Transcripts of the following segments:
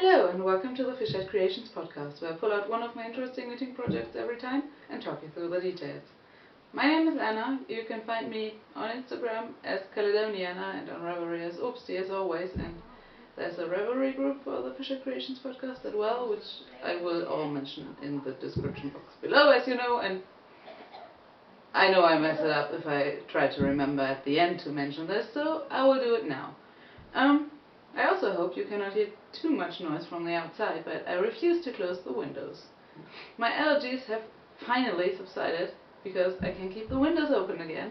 Hello and welcome to the Fishhead Creations podcast, where I pull out one of my interesting knitting projects every time and talk you through the details. My name is Anna. You can find me on Instagram as Caledoniana and on Ravelry as Oopsie as always, and there's a Ravelry group for the Fishhead Creations podcast as well, which I will all mention in the description box below, as you know, and I know I mess it up if I try to remember at the end to mention this, so I will do it now. I also hope you cannot hear too much noise from the outside, but I refuse to close the windows. My allergies have finally subsided because I can keep the windows open again.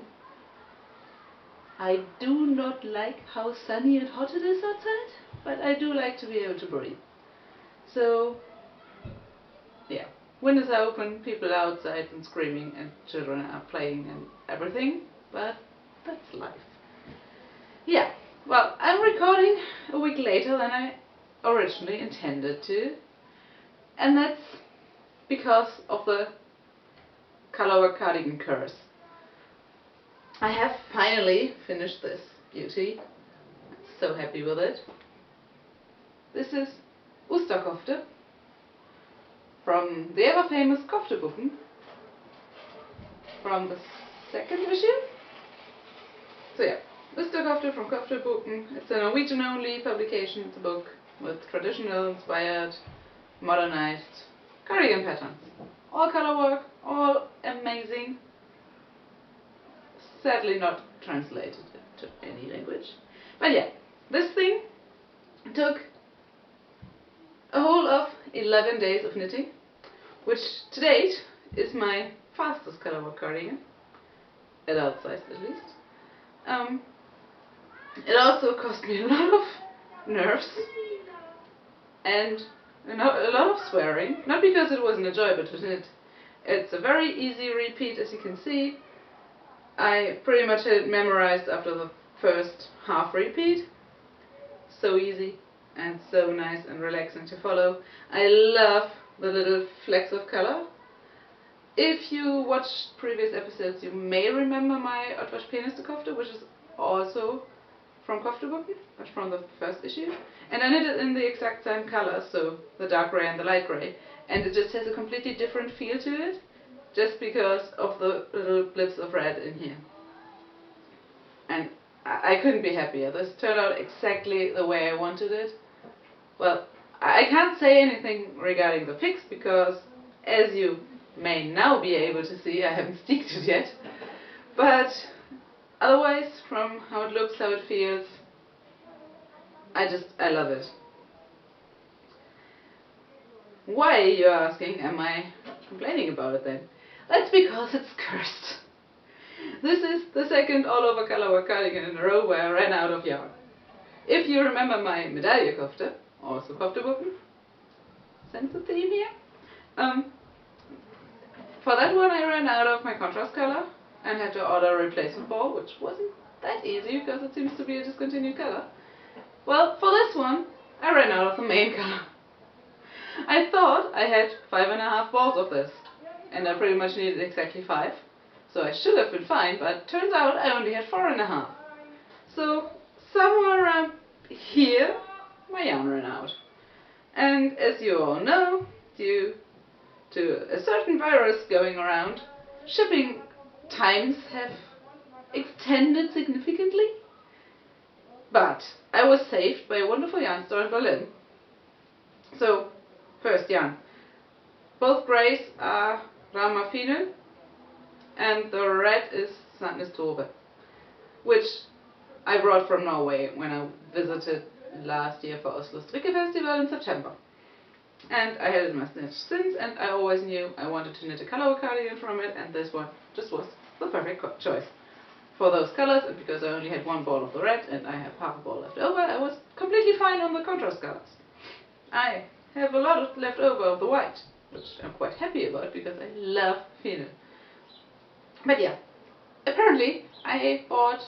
I do not like how sunny and hot it is outside, but I do like to be able to breathe. So, yeah, windows are open, people are outside and screaming, and children are playing and everything, but that's life. Yeah. Well, I'm recording a week later than I originally intended to, and that's because of the colorwork cardigan curse. I have finally finished this beauty. I'm so happy with it. This is Osterkofte from the ever famous Kofteboeken from the second issue. So yeah. Osterkofte from Kofteboeken. It's a Norwegian-only publication. It's a book with traditional, inspired, modernized cardigan patterns. All colorwork, all amazing. Sadly not translated to any language. But yeah, this thing took a whole of 11 days of knitting, which to date is my fastest colorwork cardigan, adult size at least. It also cost me a lot of nerves and a lot of swearing, not because it wasn't a joy, but it's a very easy repeat, as you can see. I pretty much had it memorized after the first half repeat. So easy and so nice and relaxing to follow. I love the little flecks of color. If you watched previous episodes, you may remember my Osterkofte, which is also from Kofteboeken, but from the first issue. And I knit it in the exact same color, so the dark grey and the light grey. And it just has a completely different feel to it, just because of the little blips of red in here. And I couldn't be happier. This turned out exactly the way I wanted it. Well, I can't say anything regarding the pics because, as you may now be able to see, I haven't steeked it yet. But otherwise, from how it looks, how it feels, I love it. Why, you're asking, am I complaining about it then? That's because it's cursed. This is the second all-over colorwork cardigan in a row where I ran out of yarn. If you remember my Medaillekofte, also Kofteboeken, sense the theme here. For that one I ran out of my contrast color and had to order a replacement ball, which wasn't that easy because it seems to be a discontinued color. Well, for this one, I ran out of the main color. I thought I had 5.5 balls of this, and I pretty much needed exactly 5. So I should have been fine, but turns out I only had 4.5. So somewhere around here, my yarn ran out. And as you all know, due to a certain virus going around, shipping times have extended significantly. But I was saved by a wonderful yarn store in Berlin. So, first yarn. Both greys are Ramafine, and the red is Sandnes Tove, which I brought from Norway when I visited last year for Oslo Strikke Festival in September. And I had it in my snitch since, and I always knew I wanted to knit a colorwork cardigan from it, and this one just was the perfect choice for those colors. And because I only had one ball of the red and I have half a ball left over, I was completely fine on the contrast colors. I have a lot left over of the white, which I'm quite happy about because I love fine. But yeah, apparently I bought,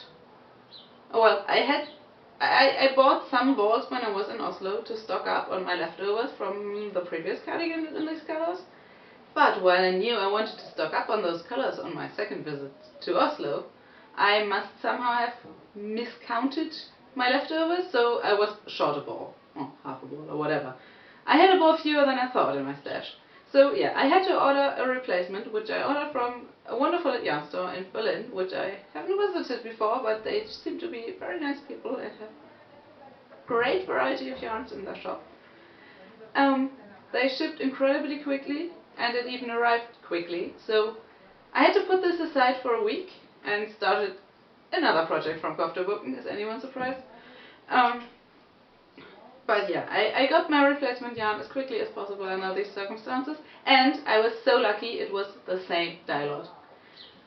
I bought some balls when I was in Oslo to stock up on my leftovers from the previous cardigan in these colors. But while I knew I wanted to stock up on those colors on my second visit to Oslo, I must somehow have miscounted my leftovers, so I was short a ball, or half a ball, or whatever. I had a ball fewer than I thought in my stash. So yeah, I had to order a replacement, which I ordered from a wonderful yarn store in Berlin, which I haven't visited before, but they seem to be very nice people and have great variety of yarns in their shop. They shipped incredibly quickly, and it even arrived quickly, so I had to put this aside for a week and started another project from Kofte Booking. Is anyone surprised? But yeah, I got my replacement yarn as quickly as possible under these circumstances, and I was so lucky it was the same dye lot.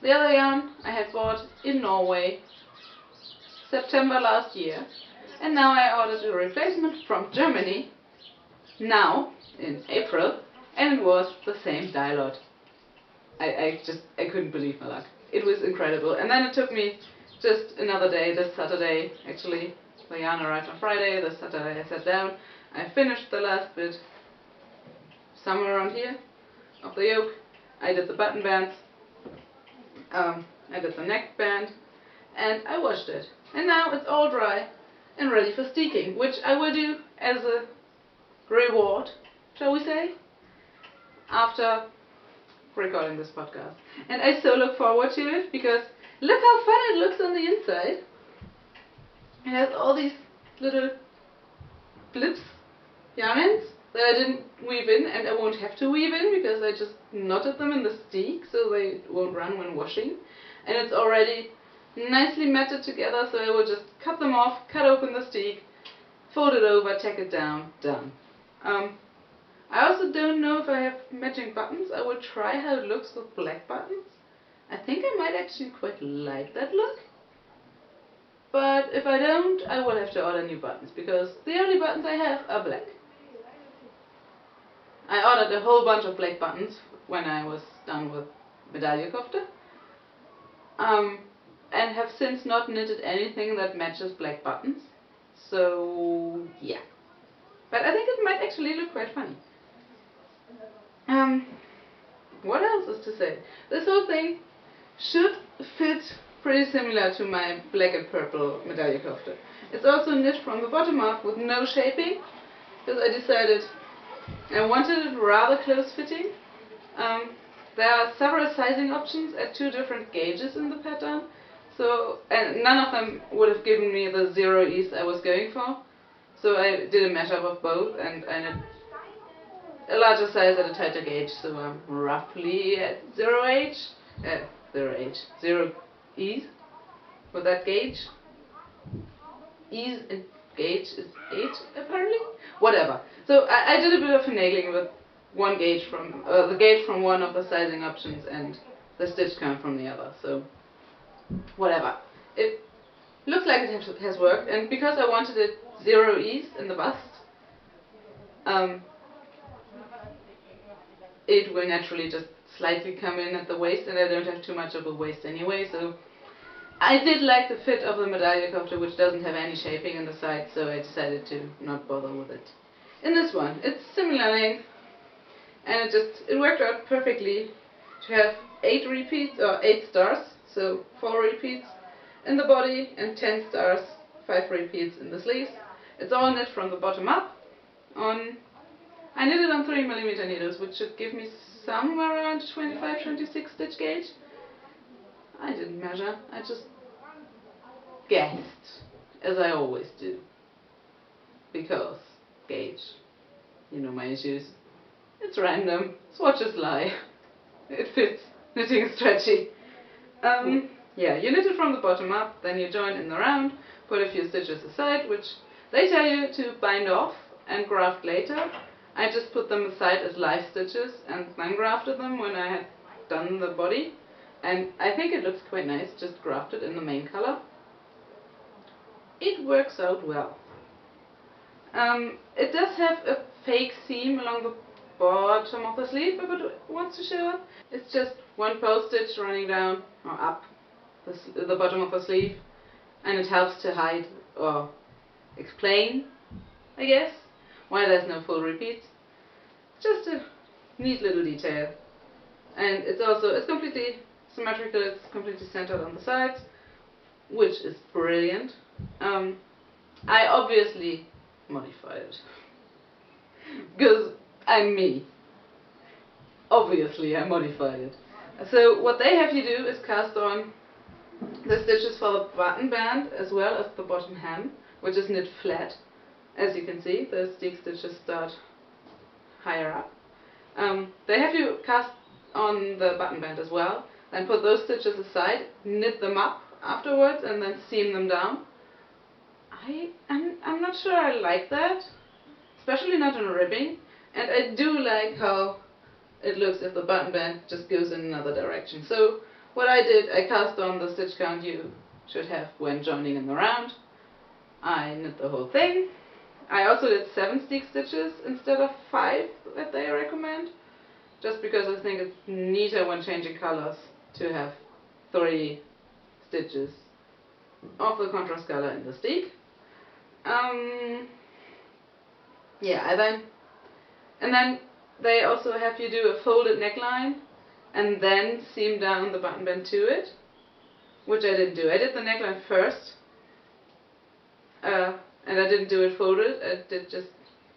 The other yarn I had bought in Norway September last year, and now I ordered a replacement from Germany now in April, and it was the same dye lot. I couldn't believe my luck. It was incredible. And then it took me just another day, this Saturday actually. The yarn arrived on Friday, this Saturday I sat down. I finished the last bit somewhere around here of the yoke. I did the button bands, I did the neck band, and I washed it. And now it's all dry and ready for steeking, which I will do as a reward, shall we say, after recording this podcast. And I so look forward to it because look how fun it looks on the inside. It has all these little blips, yarn ends, that I didn't weave in, and I won't have to weave in because I just knotted them in the steek so they won't run when washing. And it's already nicely matted together, so I will just cut them off, cut open the steek, fold it over, tack it down, done. I also don't know if I have matching buttons. I will try how it looks with black buttons. I think I might actually quite like that look. But if I don't, I will have to order new buttons, because the only buttons I have are black. I ordered a whole bunch of black buttons when I was done with Medaillekofte, and have since not knitted anything that matches black buttons. So yeah. But I think it might actually look quite funny. What else is to say? This whole thing should fit pretty similar to my black and purple Medaillekofte. It's also knit from the bottom up with no shaping, because I decided I wanted it rather close fitting. There are several sizing options at 2 different gauges in the pattern, and none of them would have given me the 0 ease I was going for. So I did a mashup of both, and I knit a larger size at a tighter gauge, so I'm roughly at 0 ease with that gauge. Ease and gauge is 8 apparently? Whatever. So I did a bit of finagling with one gauge from the gauge from one of the sizing options and the stitch count from the other, so whatever. It looks like it has worked, and because I wanted it 0 ease in the bust, it will naturally just slightly come in at the waist, and I don't have too much of a waist anyway, so I did like the fit of the Medaillekofte, which doesn't have any shaping in the sides, so I decided to not bother with it. In this one, it's similar length, and it worked out perfectly to have 8 repeats, or 8 stars, so 4 repeats in the body, and 10 stars, 5 repeats in the sleeves. It's all knit from the bottom up. I knit it on 3mm needles, which should give me somewhere around 25-26 stitch gauge. I didn't measure, I just guessed, as I always do. Because gauge, you know my issues. It's random, swatches lie. It fits, knitting is stretchy. Yeah, you knit it from the bottom up, then you join in the round, put a few stitches aside, which they tell you to bind off and graft later. I just put them aside as live stitches and then grafted them when I had done the body. And I think it looks quite nice, just grafted in the main color. It works out well. It does have a fake seam along the bottom of the sleeve, if it wants to show up. It's just one purl stitch running down or up the bottom of the sleeve, and it helps to hide or explain, I guess, why there's no full repeats. Just a neat little detail. And it's completely symmetrical, it's completely centered on the sides, which is brilliant. I obviously modified it, because I'm me. Obviously, I modified it. So what they have you do is cast on the stitches for the button band as well as the bottom hem, which is knit flat. As you can see, the steek stitches start higher up. They have you cast on the button band as well, then put those stitches aside, knit them up afterwards, and then seam them down. I'm not sure I like that, especially not in ribbing, and I do like how it looks if the button band just goes in another direction. So what I did, I cast on the stitch count you should have when joining in the round. I knit the whole thing. I also did 7 steek stitches instead of 5 that they recommend, just because I think it's neater when changing colors to have 3 stitches of the contrast color in the steek. Yeah, and then they also have you do a folded neckline and then seam down the button band to it, which I didn't do. I did the neckline first, and I didn't do it folded. I did just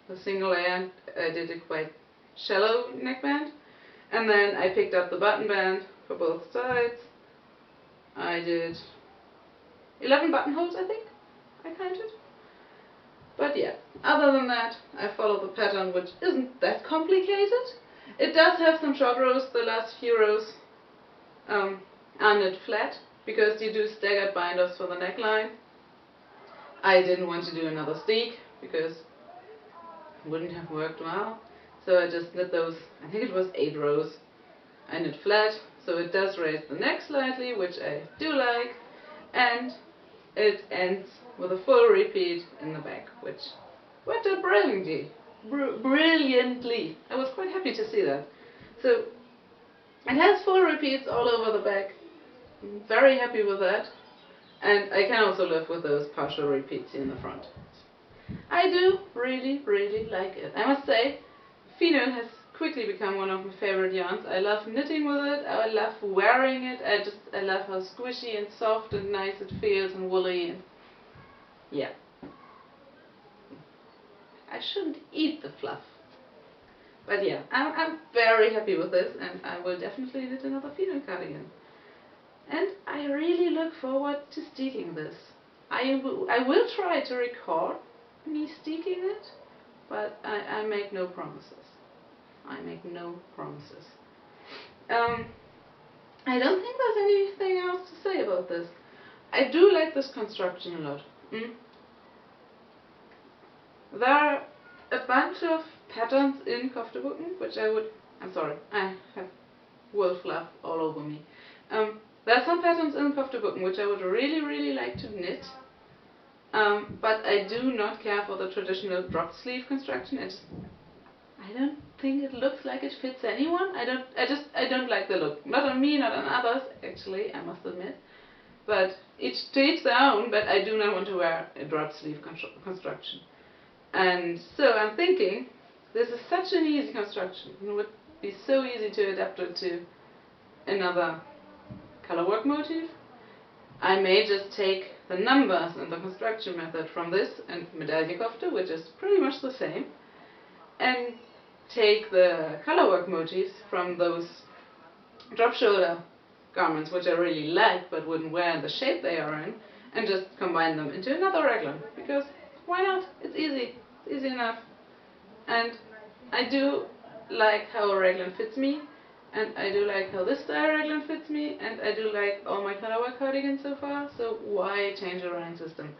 a single layer, and I did a quite shallow neckband, and then I picked up the button band for both sides. I did 11 buttonholes, I think I counted. But yeah, other than that, I follow the pattern, which isn't that complicated. It does have some short rows. The last few rows are knit flat, because you do staggered binders for the neckline. I didn't want to do another steek, because it wouldn't have worked well. So I just knit those, I think it was 8 rows. I knit flat, so it does raise the neck slightly, which I do like, and it ends with a full repeat in the back, which worked out brilliantly. Brilliantly. I was quite happy to see that. So it has full repeats all over the back. I'm very happy with that. And I can also live with those partial repeats in the front. I do really, really like it. I must say, Fishhead has quickly become one of my favorite yarns. I love knitting with it, I love wearing it, I love how squishy and soft and nice it feels and woolly, and yeah. I shouldn't eat the fluff. But yeah, I'm very happy with this, and I will definitely knit another Fishhead cardigan. And I really look forward to steeking this. I will try to record me steeking it, but I make no promises. I make no promises. I don't think there's anything else to say about this. I do like this construction a lot. There are a bunch of patterns in Kofteboeken, which I'm sorry, I have wool fluff all over me. There are some patterns in Kofteboeken which I would really, really like to knit, but I do not care for the traditional drop sleeve construction. I don't think it looks like it fits anyone. I don't like the look. Not on me, not on others, actually, I must admit. But to each their own, but I do not want to wear a drop sleeve construction. And so I'm thinking, this is such an easy construction. It would be so easy to adapt it to another colorwork motif. I may just take the numbers and the construction method from this and Medaillenkofte, which is pretty much the same, and take the colorwork motifs from those drop shoulder garments, which I really like but wouldn't wear in the shape they are in, and just combine them into another raglan, because why not? It's easy. It's easy enough. And I do like how a raglan fits me, and I do like how this style raglan fits me, and I do like all my colorwork cardigans so far, so why change a running system?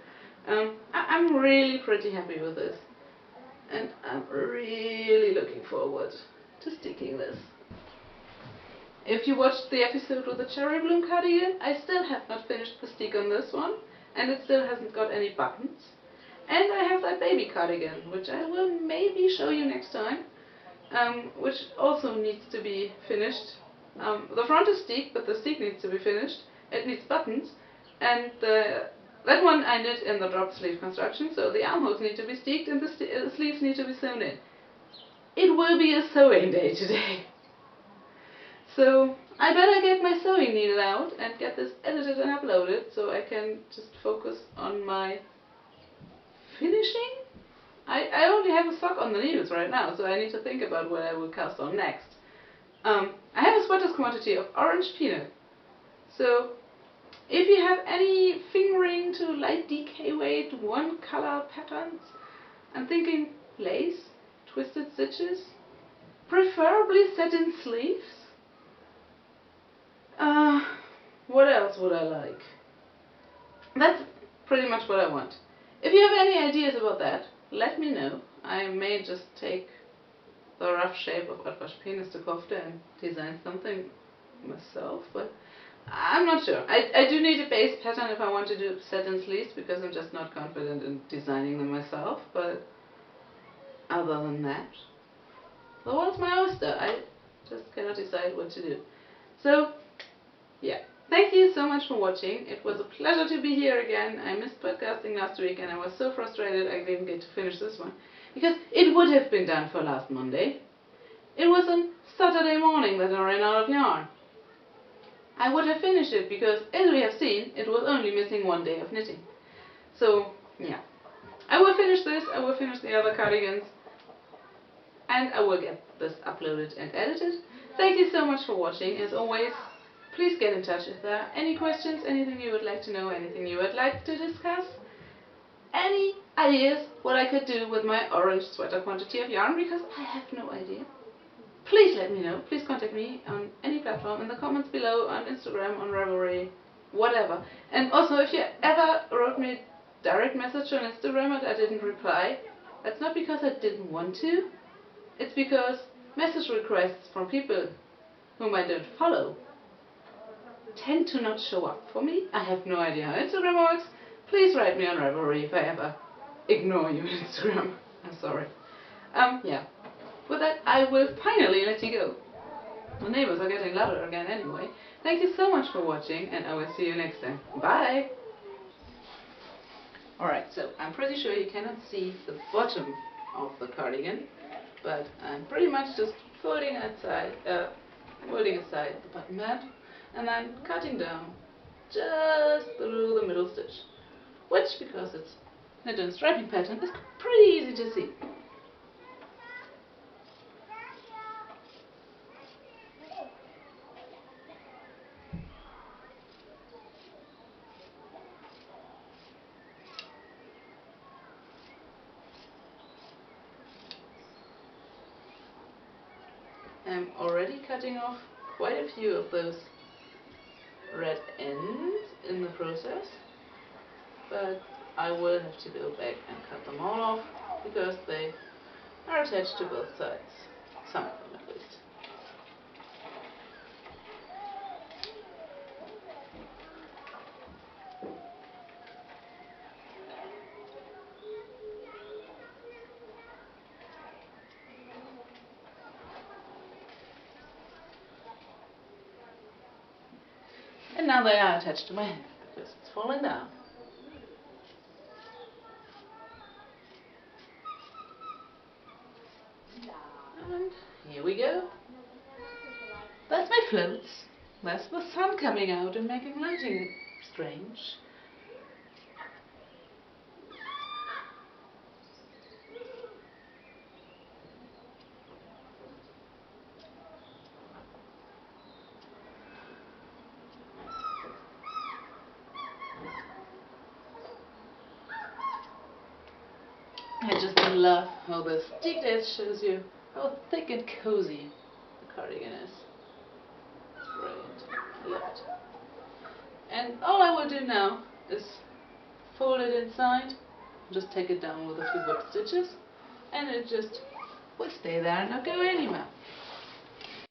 I'm really pretty happy with this, and I'm really looking forward to sticking this. If you watched the episode with the cherry bloom cardigan, I still have not finished the steek on this one, and it still hasn't got any buttons. And I have that baby cardigan, which I will maybe show you next time, which also needs to be finished. The front is steek, but the steek needs to be finished. It needs buttons, and that one I knit in the drop sleeve construction, so the armholes need to be steeked and the sleeves need to be sewn in. It will be a sewing day today. So I better get my sewing needle out and get this edited and uploaded so I can just focus on my finishing I only have a sock on the needles right now, so I need to think about what I will cast on next. I have a sweater's quantity of orange peanut. So if you have any fingering to light DK weight, one color patterns, I'm thinking lace, twisted stitches, preferably satin sleeves. What else would I like? That's pretty much what I want. If you have any ideas about that, let me know. I may just take the rough shape of Osterkofte and design something myself, but I'm not sure. I do need a base pattern if I want to do satin sleeves, because I'm just not confident in designing them myself, but other than that, the world's my oyster. I just cannot decide what to do. So, yeah. Thank you so much for watching. It was a pleasure to be here again. I missed podcasting last week and I was so frustrated I didn't get to finish this one, because it would have been done for last Monday. It was on Saturday morning that I ran out of yarn. I would have finished it because, as we have seen, it was only missing 1 day of knitting. So, yeah. I will finish this, I will finish the other cardigans, and I will get this uploaded and edited. Thank you so much for watching. As always, please get in touch if there are any questions, anything you would like to know, anything you would like to discuss, any ideas what I could do with my orange sweater quantity of yarn, because I have no idea. Please let me know. Please contact me on any platform, in the comments below, on Instagram, on Ravelry, whatever. And also, if you ever wrote me a direct message on Instagram and I didn't reply, that's not because I didn't want to. It's because message requests from people whom I don't follow tend to not show up for me. I have no idea how Instagram works. Please write me on Ravelry if I ever ignore you on Instagram. I'm sorry. Yeah. With that, I will finally let you go. The neighbors are getting louder again anyway. Thank you so much for watching, and I will see you next time. Bye! Alright, so I'm pretty sure you cannot see the bottom of the cardigan, but I'm pretty much just folding aside the bottom band, and then cutting down just through the middle stitch, which, because it's knit and striping pattern, is pretty easy to see. I'm already cutting off quite a few of those red ends in the process, but I will have to go back and cut them all off because they are attached to both sides, some of them at least. And now they are attached to my hand because it's falling down. And here we go. That's my floats. That's the sun coming out and making lighting strange. I just love how the stick edge shows you how thick and cozy the cardigan is. It's brilliant. I love it. And all I will do now is fold it inside, just take it down with a few whip stitches, and it just will stay there and not go anywhere.